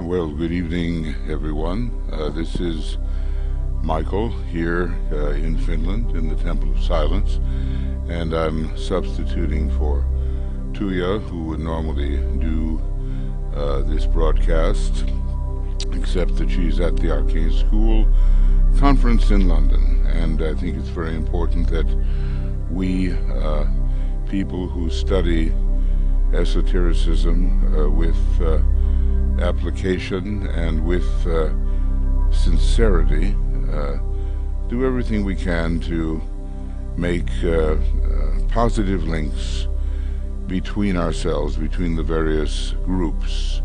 Well, good evening, everyone. This is Michael here in Finland in the Temple of Silence, and I'm substituting for Tuija, who would normally do this broadcast, except that she's at the Arcane School conference in London, and I think it's very important that we, people who study esotericism with application and with sincerity, do everything we can to make positive links between ourselves, between the various groups.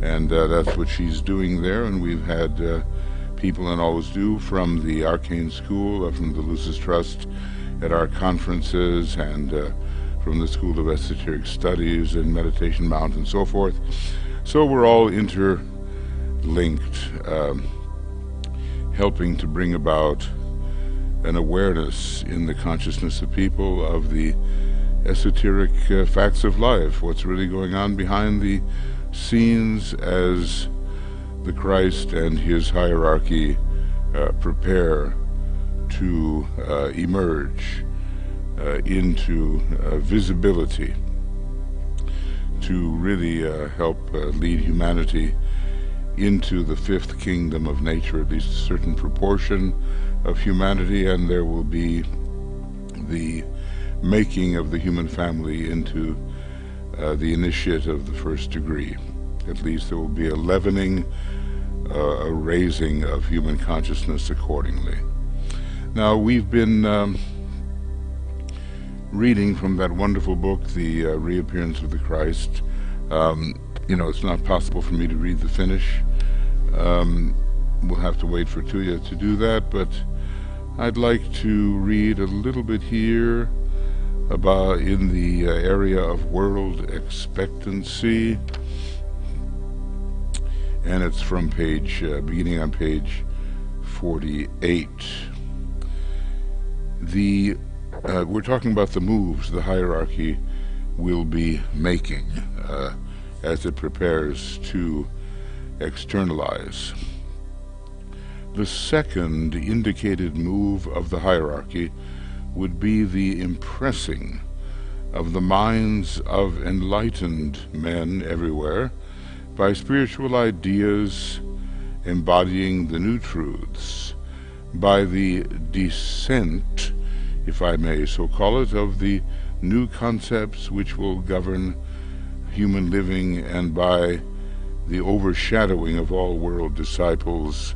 And that's what she's doing there, and we've had people, and always do, from the Arcane School, from the Lucis Trust at our conferences, and from the School of Esoteric Studies and Meditation Mount and so forth. So we're all interlinked, helping to bring about an awareness in the consciousness of people of the esoteric facts of life, what's really going on behind the scenes as the Christ and his hierarchy prepare to emerge into visibility, to really help lead humanity into the fifth kingdom of nature, at least a certain proportion of humanity, and there will be the making of the human family into the initiate of the first degree. At least there will be a leavening, a raising of human consciousness accordingly. Now, we've been reading from that wonderful book, The Reappearance of the Christ. It's not possible for me to read the finish. We'll have to wait for Tuija to do that, but I'd like to read a little bit here about in the area of world expectancy, and it's from beginning on page 48. The we're talking about the moves the hierarchy will be making as it prepares to externalize. The second indicated move of the hierarchy would be the impressing of the minds of enlightened men everywhere by spiritual ideas embodying the new truths, by the descent, if I may so call it, of the new concepts which will govern human living, and by the overshadowing of all world disciples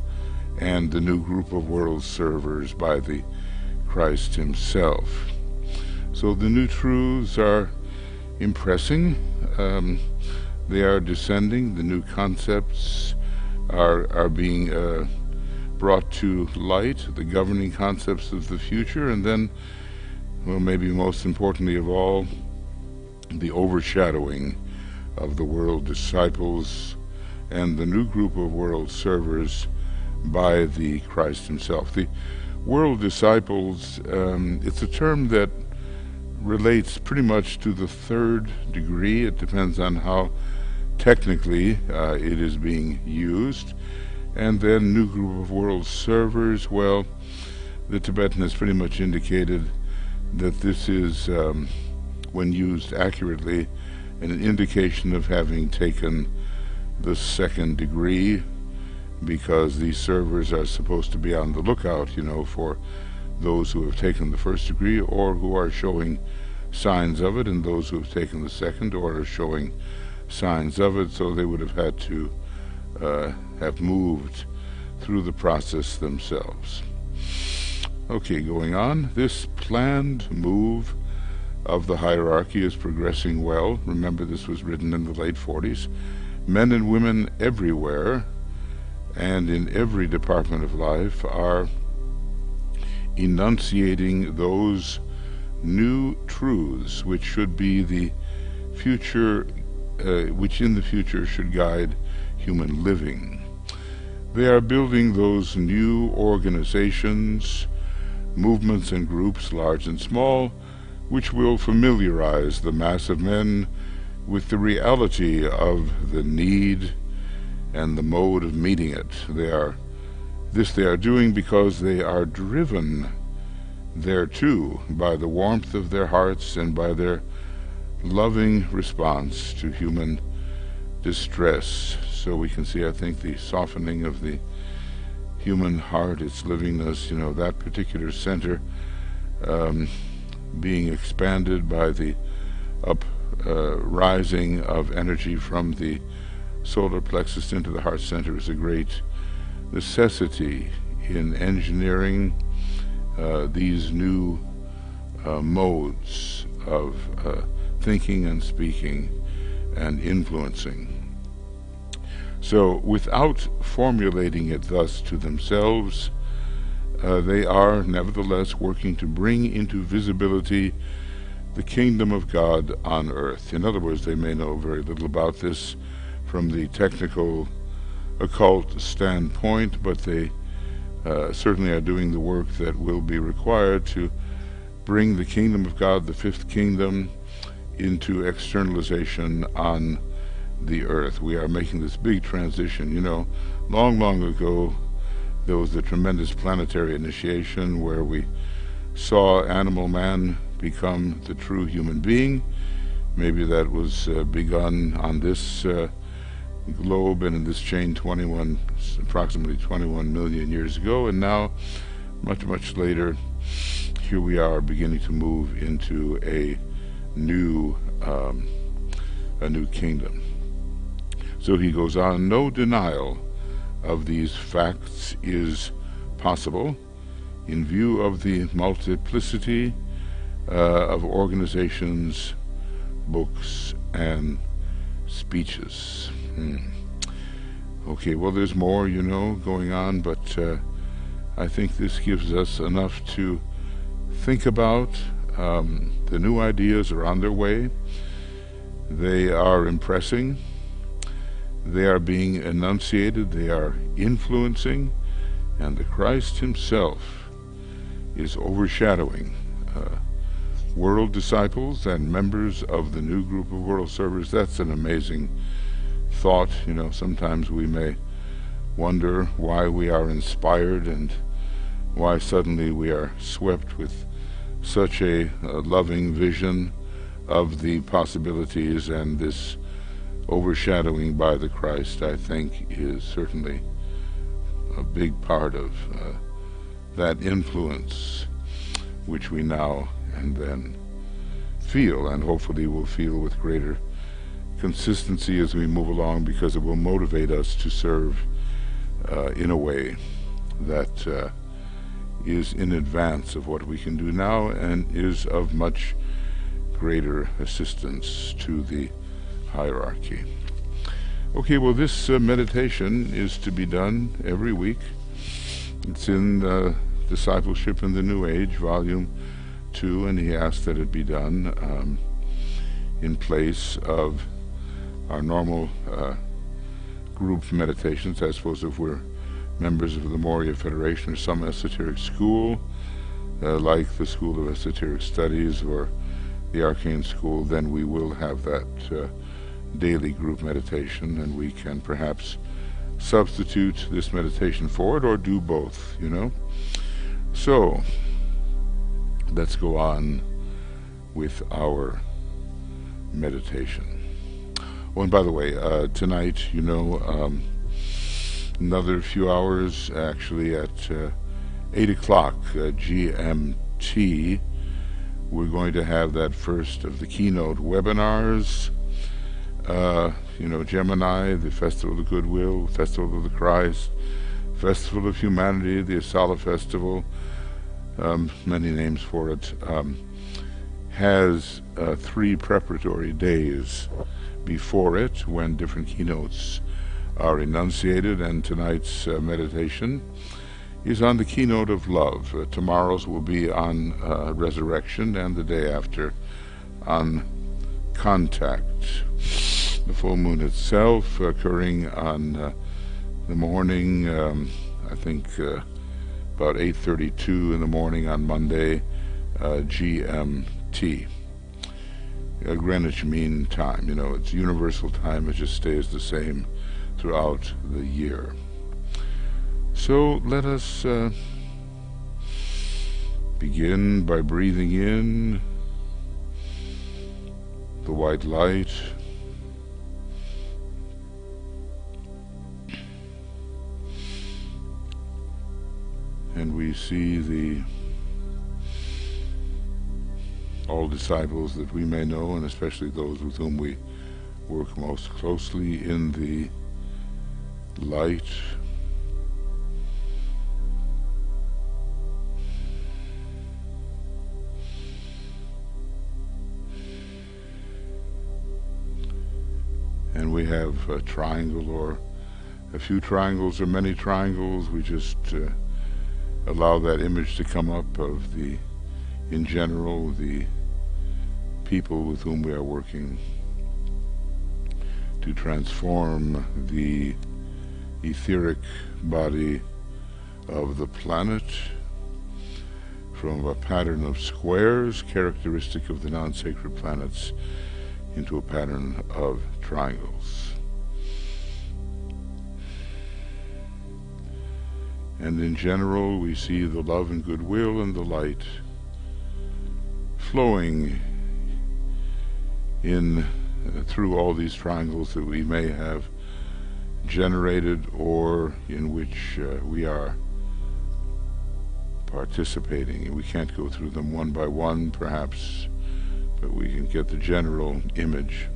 and the new group of world servers by the Christ himself. So the new truths are impressing, they are descending, the new concepts are being brought to light, the governing concepts of the future, and then, well, maybe most importantly of all, the overshadowing of the world disciples and the new group of world servers by the Christ himself. The world disciples, it's a term that relates pretty much to the third degree. It depends on how technically it is being used. And then new group of world servers, well, the Tibetan has pretty much indicated that this is, when used accurately, an indication of having taken the second degree, because these servers are supposed to be on the lookout, for those who have taken the first degree or who are showing signs of it, and those who have taken the second or are showing signs of it, so they would have had to have moved through the process themselves. Okay, going on. This planned move of the hierarchy is progressing well. Remember, this was written in the late 40s. Men and women everywhere and in every department of life are enunciating those new truths which should be the future, which in the future should guide human living. They are building those new organizations, movements and groups, large and small, which will familiarize the mass of men with the reality of the need and the mode of meeting it. They are doing because they are driven thereto by the warmth of their hearts and by their loving response to human distress. So we can see, I think, the softening of the human heart, its livingness, that particular center being expanded by the rising of energy from the solar plexus into the heart center is a great necessity in engineering these new modes of thinking and speaking and influencing. So without formulating it thus to themselves, they are nevertheless working to bring into visibility the kingdom of God on earth. In other words, they may know very little about this from the technical occult standpoint, but they certainly are doing the work that will be required to bring the kingdom of God, the fifth kingdom, into externalization on the earth. We are making this big transition. Long ago, there was the tremendous planetary initiation where we saw animal man become the true human being. Maybe that was begun on this globe and in this chain approximately 21 million years ago, and now, much later, here we are beginning to move into a new kingdom. So he goes on, no denial of these facts is possible in view of the multiplicity of organizations, books, and speeches. Okay, well, there's more, going on, but I think this gives us enough to think about. The new ideas are on their way. They are impressing. They are being enunciated. They are influencing. And the Christ himself is overshadowing world disciples and members of the new group of world servers. That's an amazing thought. You know, sometimes we may wonder why we are inspired and why suddenly we are swept with such a loving vision of the possibilities, and this overshadowing by the Christ, I think, is certainly a big part of that influence which we now and then feel, and hopefully will feel with greater consistency as we move along, because it will motivate us to serve in a way that is in advance of what we can do now and is of much greater assistance to the hierarchy. Okay, well, this meditation is to be done every week. It's in Discipleship in the New Age, Volume 2, and he asked that it be done in place of our normal group meditations. I suppose if we're members of the Moria Federation or some esoteric school, like the School of Esoteric Studies or the Arcane School, then we will have that daily group meditation, and we can perhaps substitute this meditation for it or do both, you know. So let's go on with our meditation. Oh, and by the way, tonight, you know, another few hours, actually at 8 o'clock GMT, we're going to have that first of the keynote webinars. You know, Gemini, the Festival of Goodwill, Festival of the Christ, Festival of Humanity, the Asala Festival, many names for it, has 3 preparatory days before it when different keynotes are enunciated, and tonight's meditation is on the keynote of love. Tomorrow's will be on resurrection, and the day after on contact. The full moon itself occurring on the morning, I think about 8:32 in the morning on Monday, GMT. Greenwich Mean Time. You know, it's universal time. It just stays the same throughout the year. So let us begin by breathing in the white light, and we see all disciples that we may know, and especially those with whom we work most closely, in the light. And we have a triangle, or a few triangles, or many triangles. We just allow that image to come up of in general, the people with whom we are working to transform the etheric body of the planet from a pattern of squares characteristic of the non-sacred planets into a pattern of triangles. And in general, we see the love and goodwill and the light flowing in through all these triangles that we may have generated, or in which we are participating. We can't go through them one by one, perhaps, but we can get the general image.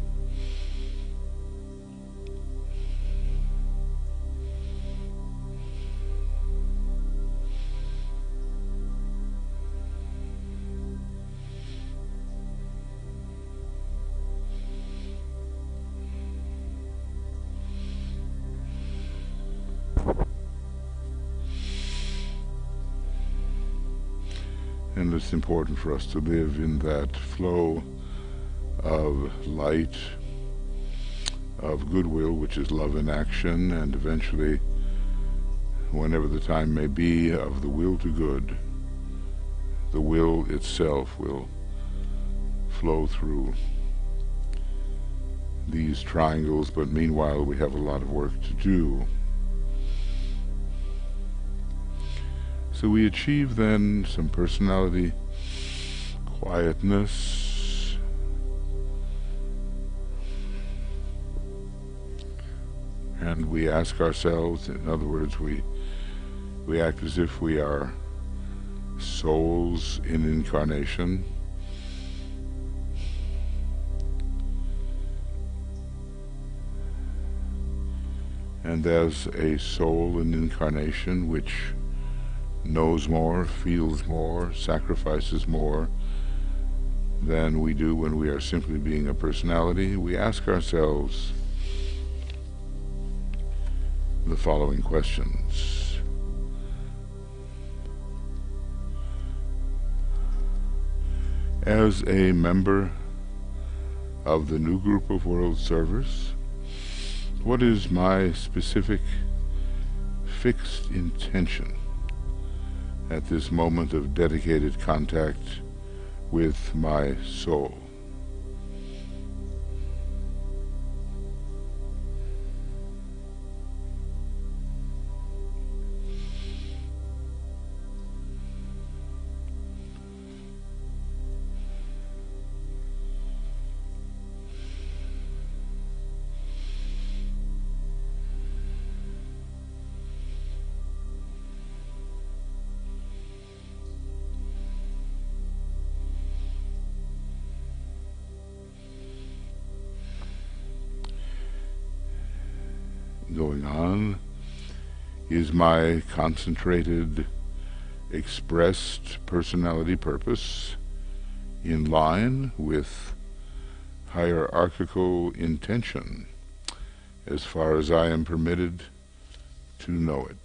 And it's important for us to live in that flow of light, of goodwill, which is love in action, and eventually, whenever the time may be, of the will to good, the will itself will flow through these triangles, but meanwhile we have a lot of work to do. So we achieve then some personality quietness, and we ask ourselves, in other words, we act as if we are souls in incarnation, and as a soul in incarnation which knows more, feels more, sacrifices more than we do when we are simply being a personality, we ask ourselves the following questions. As a member of the new group of world servers, what is my specific fixed intention at this moment of dedicated contact with my soul? Going on, is my concentrated, expressed personality purpose in line with hierarchical intention as far as I am permitted to know it?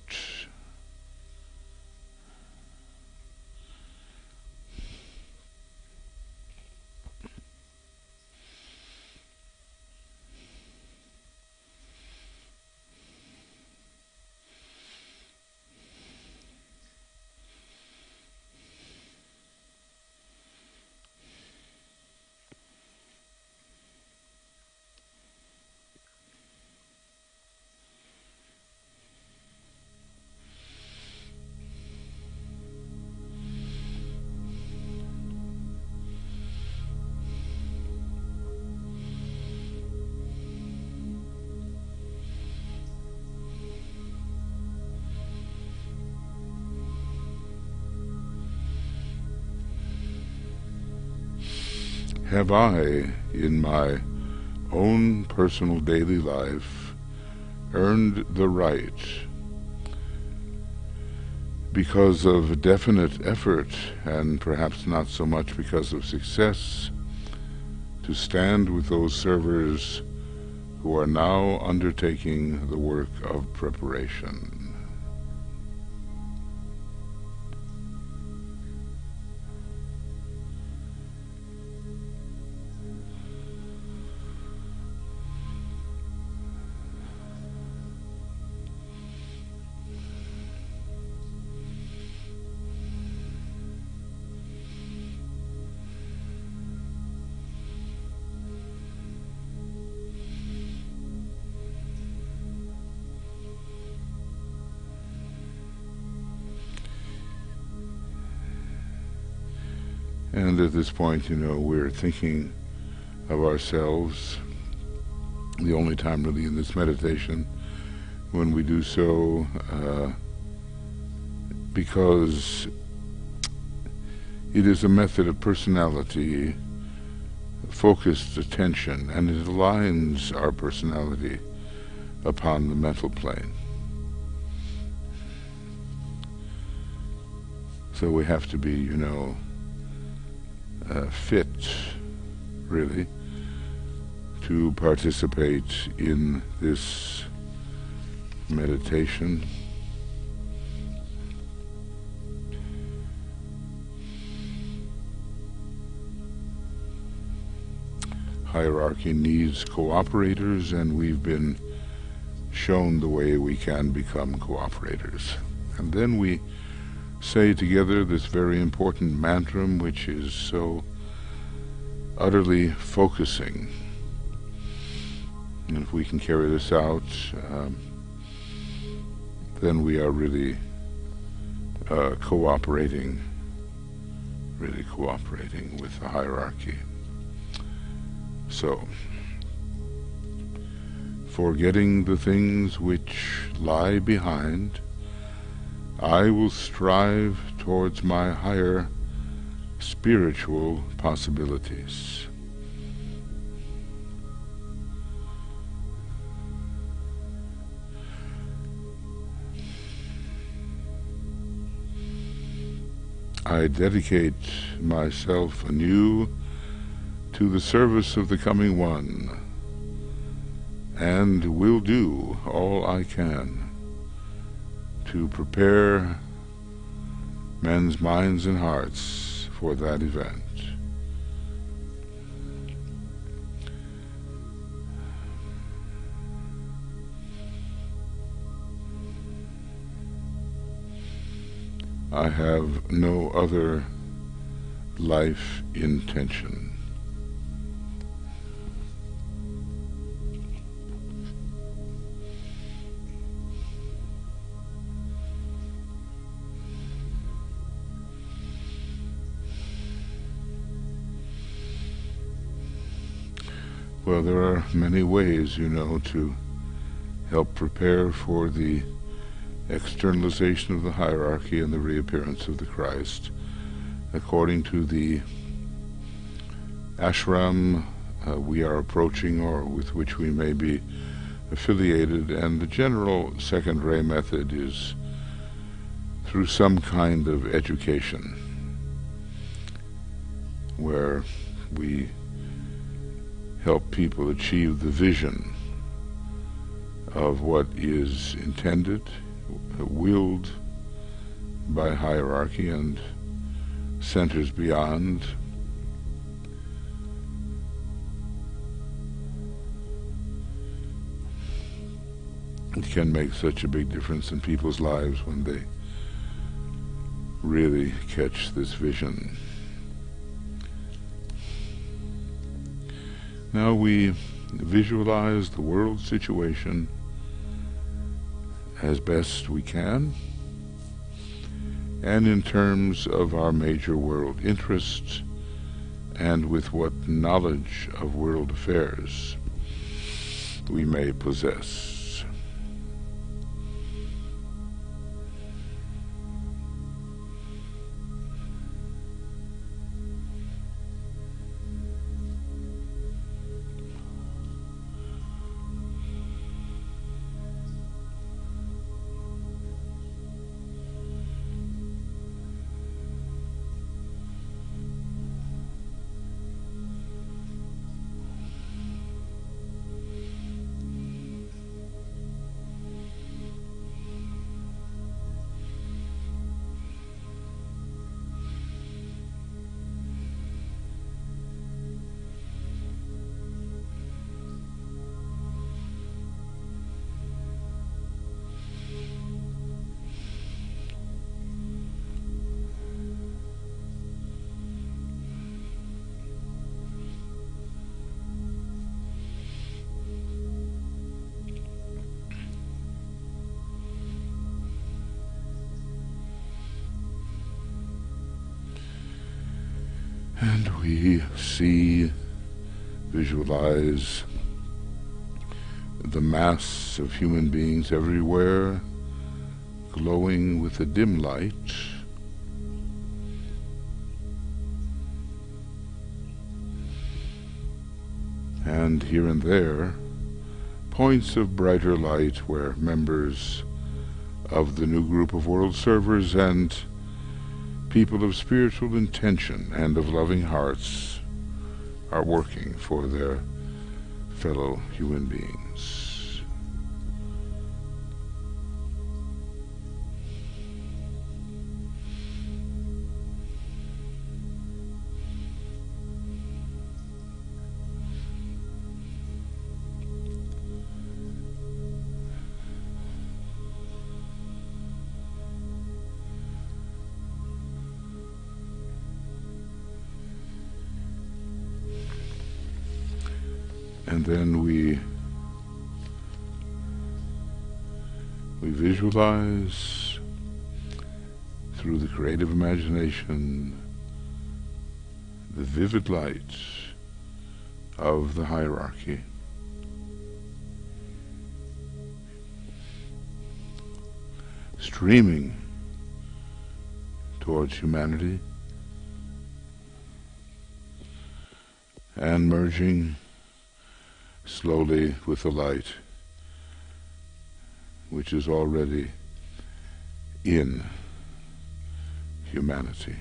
Have I, in my own personal daily life, earned the right, because of definite effort, and perhaps not so much because of success, to stand with those servers who are now undertaking the work of preparation? And at this point, we're thinking of ourselves, the only time really in this meditation when we do so, because it is a method of personality focused attention, and it aligns our personality upon the mental plane. So we have to be, fit, really, to participate in this meditation. Hierarchy needs cooperators, and we've been shown the way we can become cooperators. And then we say together this very important mantra, which is so utterly focusing. And if we can carry this out, then we are really cooperating with the hierarchy. So, forgetting the things which lie behind, I will strive towards my higher spiritual possibilities. I dedicate myself anew to the service of the Coming One, and will do all I can to prepare men's minds and hearts for that event. I have no other life intention. Well, there are many ways, to help prepare for the externalization of the hierarchy and the reappearance of the Christ. According to the ashram we are approaching, or with which we may be affiliated, and the general second ray method is through some kind of education, where we help people achieve the vision of what is intended, willed by hierarchy and centers beyond. It can make such a big difference in people's lives when they really catch this vision. Now we visualize the world situation as best we can, and in terms of our major world interests, and with what knowledge of world affairs we may possess. And we see, visualize the mass of human beings everywhere, glowing with a dim light, and here and there points of brighter light where members of the new group of world servers and people of spiritual intention and of loving hearts are working for their fellow human beings. And then we visualize through the creative imagination the vivid light of the hierarchy, streaming towards humanity and merging slowly with the light which is already in humanity.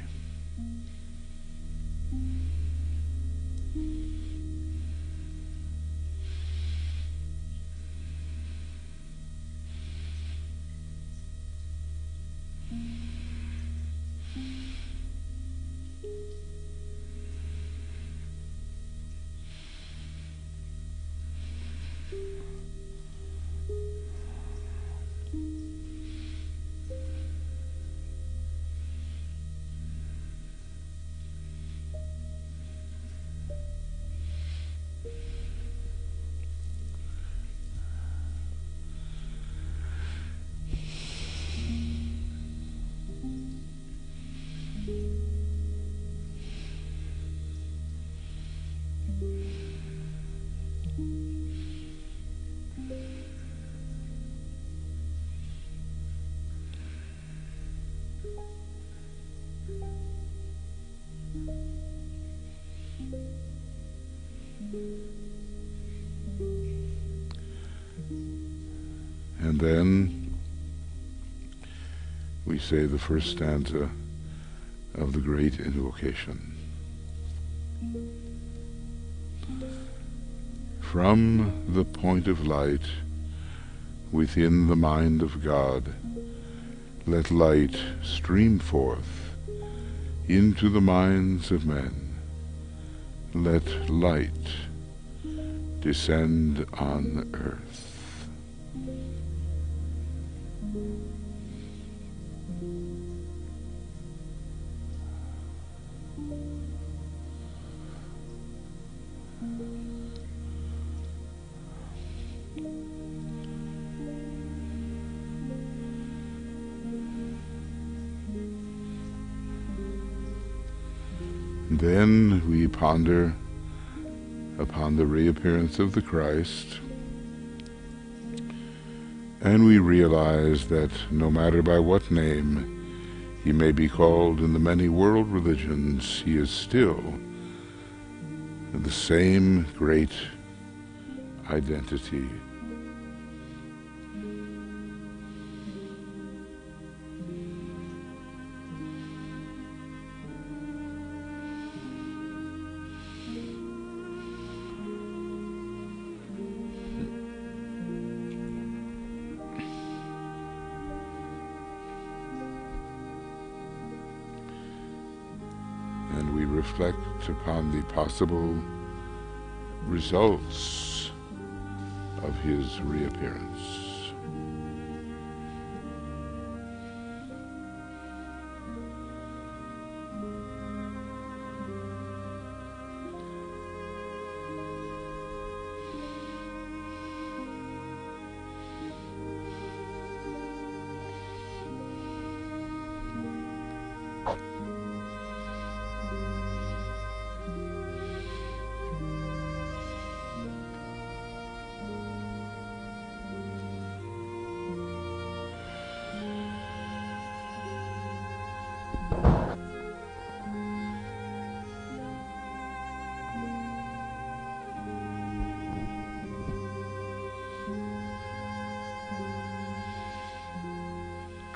And then we say the first stanza of the great invocation. From the point of light within the mind of God, let light stream forth into the minds of men. Let light descend on earth. Then we ponder upon the reappearance of the Christ, and we realize that no matter by what name he may be called in the many world religions, he is still the same great identity. And we reflect upon the possible results of his reappearance.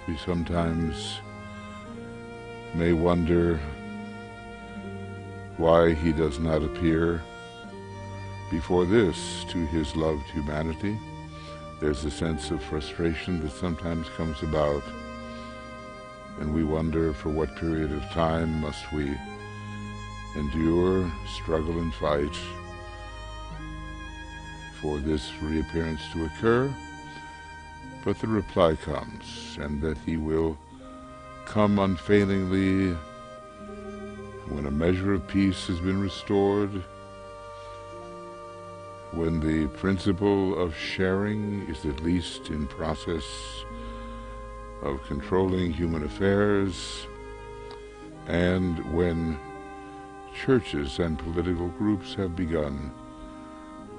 We sometimes may wonder why he does not appear before this to his loved humanity. There's a sense of frustration that sometimes comes about, and we wonder for what period of time must we endure, struggle and fight for this reappearance to occur. But the reply comes, and that he will come unfailingly when a measure of peace has been restored, when the principle of sharing is at least in process of controlling human affairs, and when churches and political groups have begun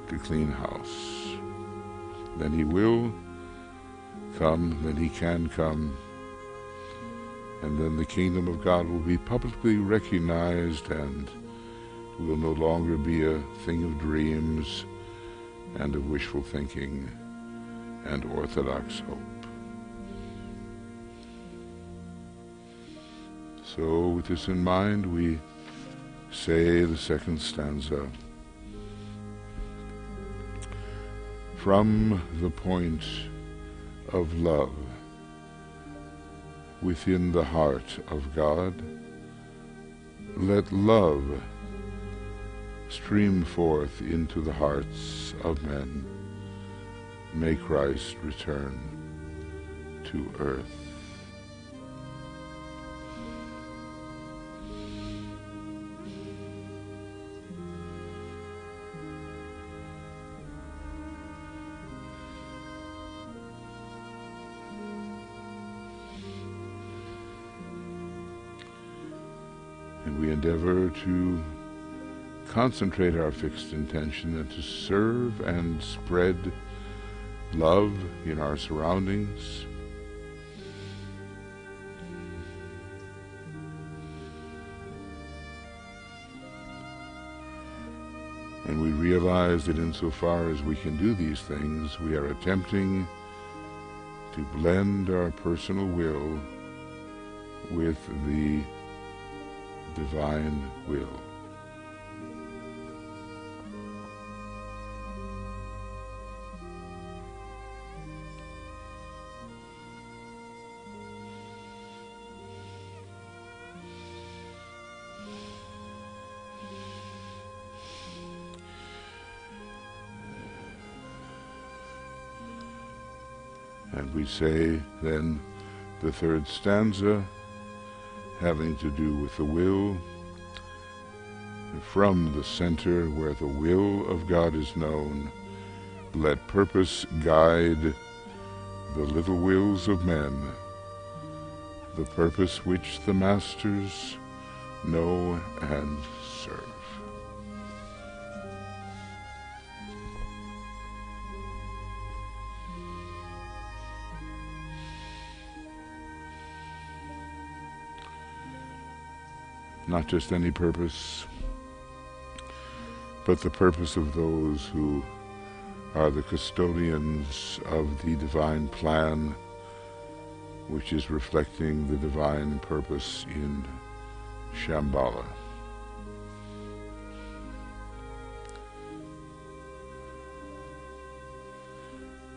to clean house. Then he will come, then he can come, and then the kingdom of God will be publicly recognized and will no longer be a thing of dreams and of wishful thinking and orthodox hope. So with this in mind, we say the second stanza. From the point of love within the heart of God, let love stream forth into the hearts of men. May Christ return to earth. And we endeavor to concentrate our fixed intention and to serve and spread love in our surroundings. And we realize that insofar as we can do these things, we are attempting to blend our personal will with the divine will. And we say then the third stanza, having to do with the will. From the center where the will of God is known, let purpose guide the little wills of men, the purpose which the masters know and serve. Not just any purpose, but the purpose of those who are the custodians of the divine plan, which is reflecting the divine purpose in Shambhala.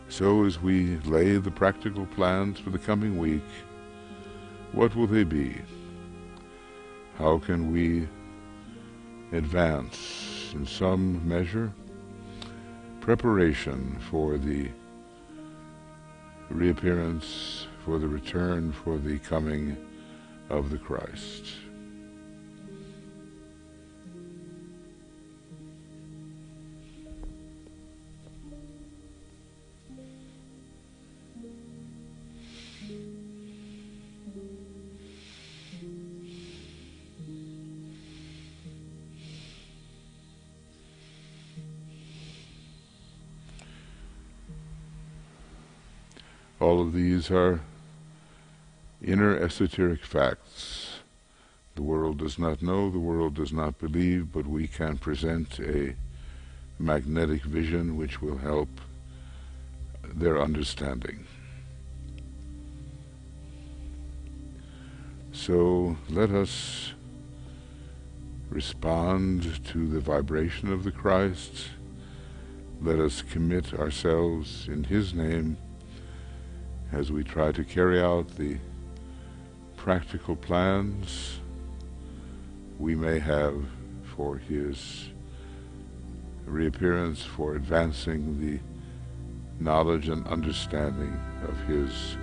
So as we lay the practical plans for the coming week, what will they be? How can we advance, in some measure, preparation for the reappearance, for the return, for the coming of the Christ? All of these are inner esoteric facts. The world does not know, the world does not believe, but we can present a magnetic vision which will help their understanding. So let us respond to the vibration of the Christ. Let us commit ourselves in His name as we try to carry out the practical plans we may have for His reappearance, for advancing the knowledge and understanding of His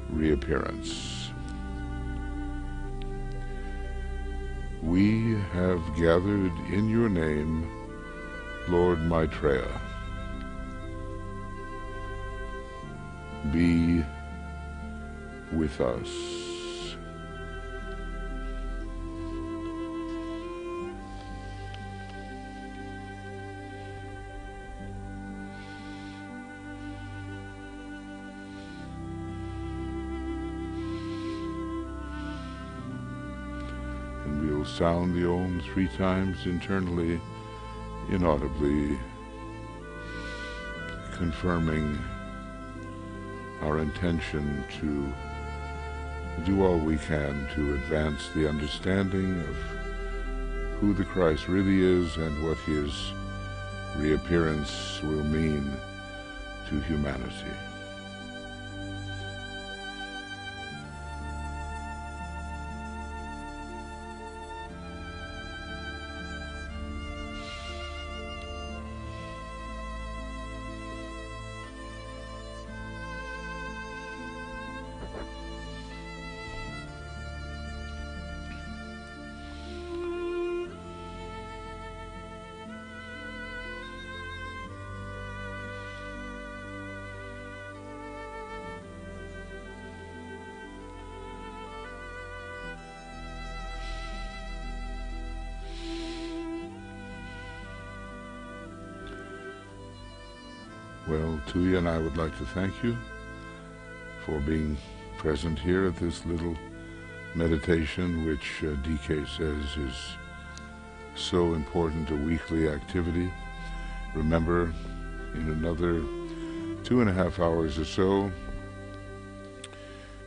reappearance. We have gathered in your name Lord Maitreya, be with us. And we will sound the Om 3 times internally, inaudibly, confirming our intention to do all we can to advance the understanding of who the Christ really is and what his reappearance will mean to humanity. Well, Tuya and I would like to thank you for being present here at this little meditation, which DK says is so important, a weekly activity. Remember, in another 2.5 hours or so,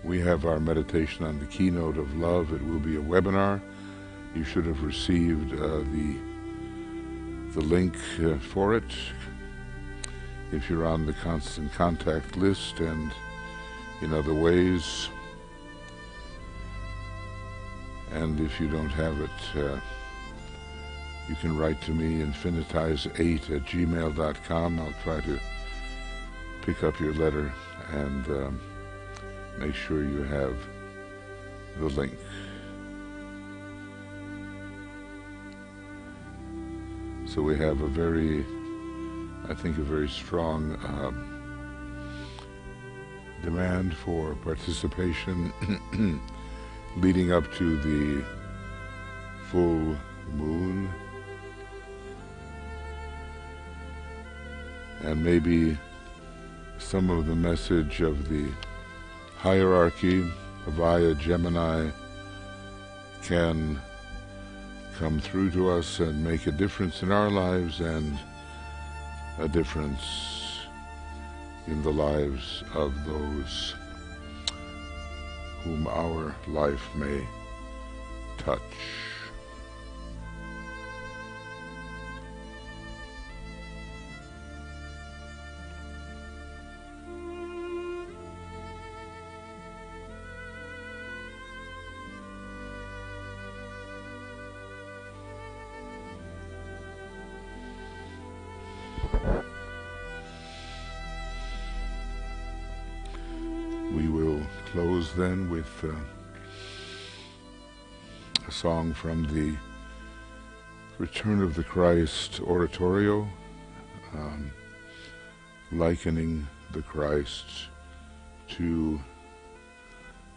we have our meditation on the keynote of love. It will be a webinar. You should have received the link for it if you're on the constant contact list and in other ways. And if you don't have it, you can write to me, infinitize8@gmail.com. I'll try to pick up your letter and make sure you have the link. So we have a very strong demand for participation leading up to the full moon, and maybe some of the message of the hierarchy via Gemini can come through to us and make a difference in our lives and a difference in the lives of those whom our life may touch. We will close then with a song from the Return of the Christ oratorio, likening the Christ to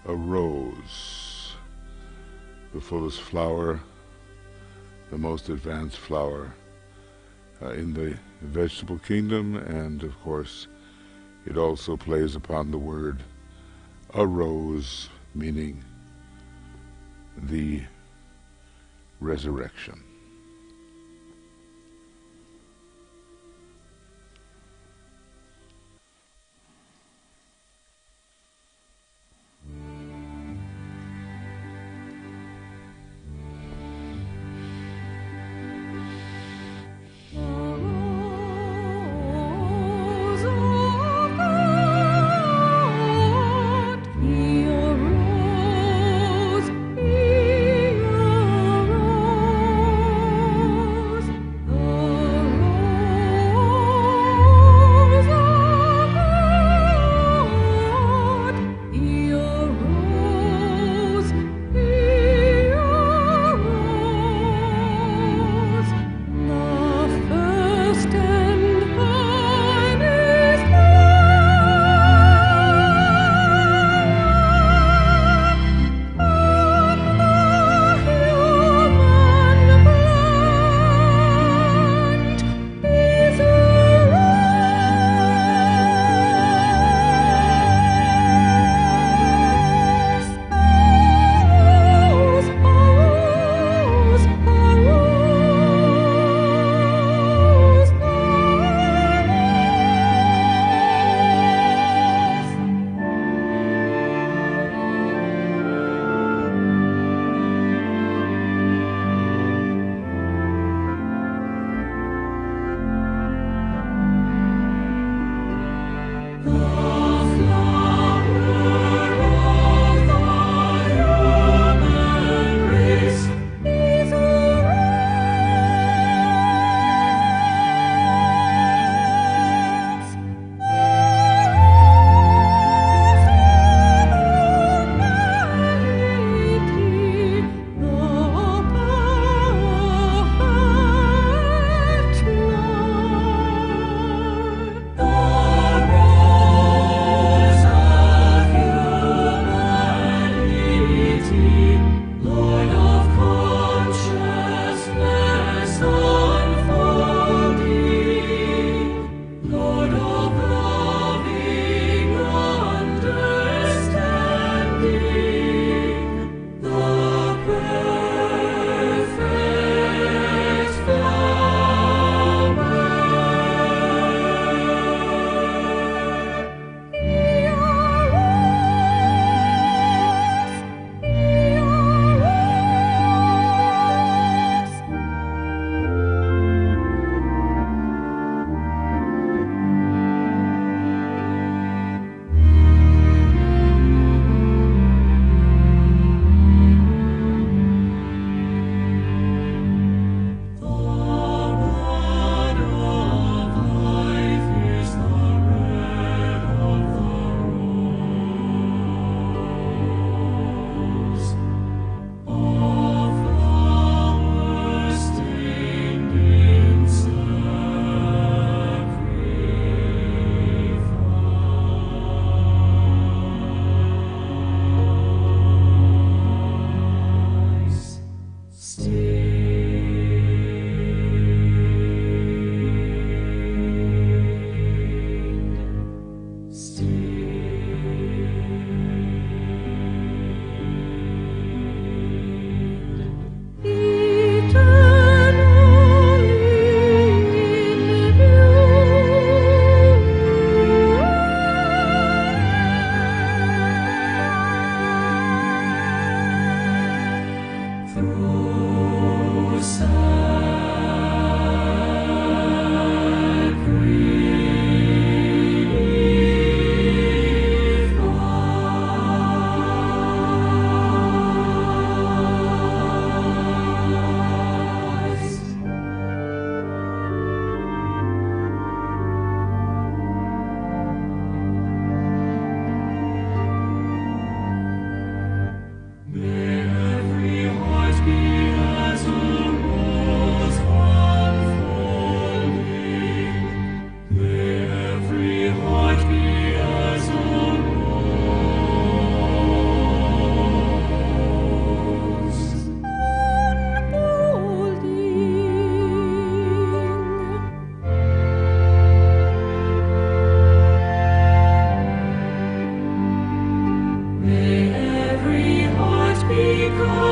a rose, the fullest flower, the most advanced flower in the vegetable kingdom, and of course it also plays upon the word a rose, meaning the resurrection. Be a rose. God.